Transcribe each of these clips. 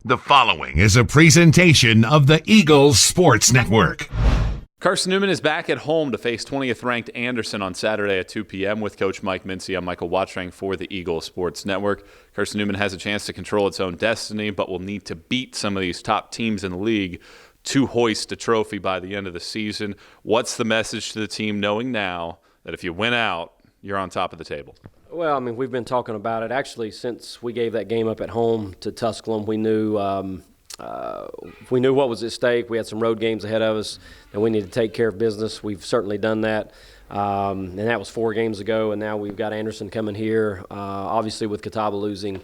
The following is a presentation of the Eagles Sports Network. Carson-Newman is back at home to face 20th-ranked Anderson on Saturday at 2 p.m. with Coach Mike Mincey. I'm Michael Watching for the Eagles Sports Network. Carson-Newman has a chance to control its own destiny, but will need to beat some of these top teams in the league to hoist a trophy by the end of the season. What's the message to the team knowing now that if you win out, you're on top of the table? Well, I mean, we've been talking about it. Actually, since we gave that game up at home to Tusculum, we knew what was at stake. We had some road games ahead of us, and we needed to take care of business. We've certainly done that, and that was 4 games ago, and now we've got Anderson coming here. Obviously, with Catawba losing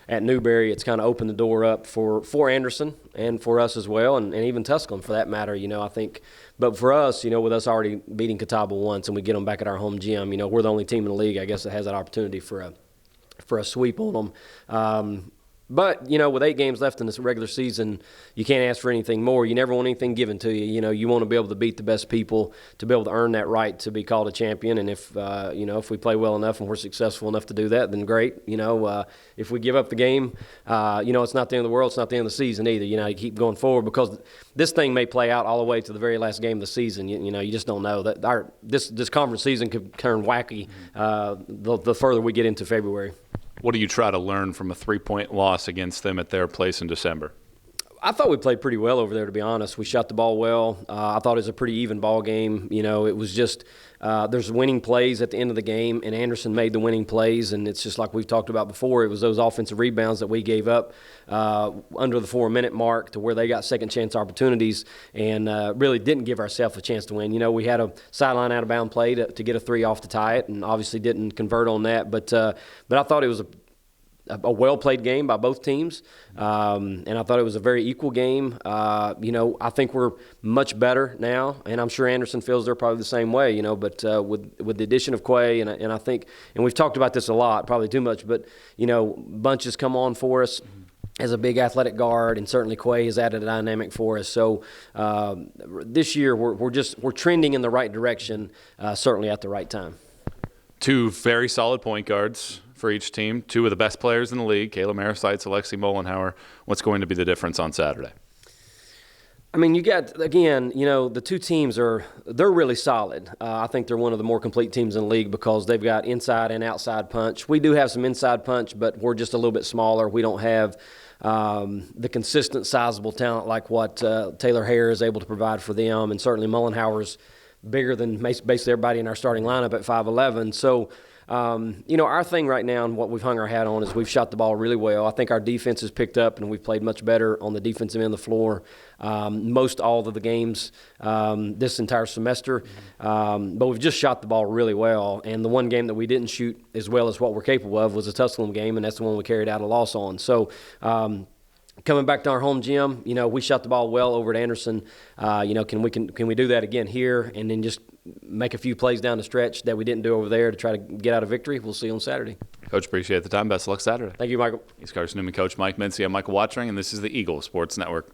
at Newberry, it's kind of opened the door up for Anderson and for us as well, and even Tusculum for that matter, I think. But for us, with us already beating Catawba once and we get them back at our home gym, we're the only team in the league, I guess, that has that opportunity for a sweep on them. But, with 8 games left in this regular season, you can't ask for anything more. You never want anything given to you. You want to be able to beat the best people to be able to earn that right to be called a champion. And if we play well enough and we're successful enough to do that, then great. If we give up the game, it's not the end of the world. It's not the end of the season either. You keep going forward because this thing may play out all the way to the very last game of the season. You just don't know. That this conference season could turn wacky the further we get into February. What do you try to learn from a 3-point loss against them at their place in December? I thought we played pretty well over there, to be honest. We shot the ball well. I thought it was a pretty even ball game. It was just there's winning plays at the end of the game, and Anderson made the winning plays, and it's just like we've talked about before. It was those offensive rebounds that we gave up under the 4-minute mark to where they got second-chance opportunities and really didn't give ourselves a chance to win. We had a sideline out-of-bound play to get a 3 off to tie it, and obviously didn't convert on that. But I thought it was a well-played game by both teams, and I thought it was a very equal game. I think we're much better now, and I'm sure Anderson feels they're probably the same way, but with the addition of Quay, and I think, and we've talked about this a lot, probably too much, but, Bunch has come on for us as a big athletic guard, and certainly Quay has added a dynamic for us. So this year we're trending in the right direction, certainly at the right time. 2 very solid point guards for each team, 2 of the best players in the league, Kayla Marisites, Alexi Mollenhauer. What's going to be the difference on Saturday? I mean, you got, again, the 2 teams they're really solid. I think they're one of the more complete teams in the league because they've got inside and outside punch. We do have some inside punch, but we're just a little bit smaller. We don't have the consistent, sizable talent like what Taylor Hare is able to provide for them, and certainly Mollenhauer's bigger than basically everybody in our starting lineup at 5'11". So, our thing right now and what we've hung our hat on is we've shot the ball really well. I think our defense has picked up and we've played much better on the defensive end of the floor most all of the games this entire semester. But we've just shot the ball really well. And the one game that we didn't shoot as well as what we're capable of was the Tusculum game, and that's the one we carried out a loss on. So, coming back to our home gym, we shot the ball well over at Anderson. Can we do that again here and then just make a few plays down the stretch that we didn't do over there to try to get out a victory? We'll see you on Saturday. Coach, appreciate the time. Best of luck Saturday. Thank you, Michael. He's Carson-Newman coach Mike Mincey. I'm Michael Watching, and this is the Eagles Sports Network.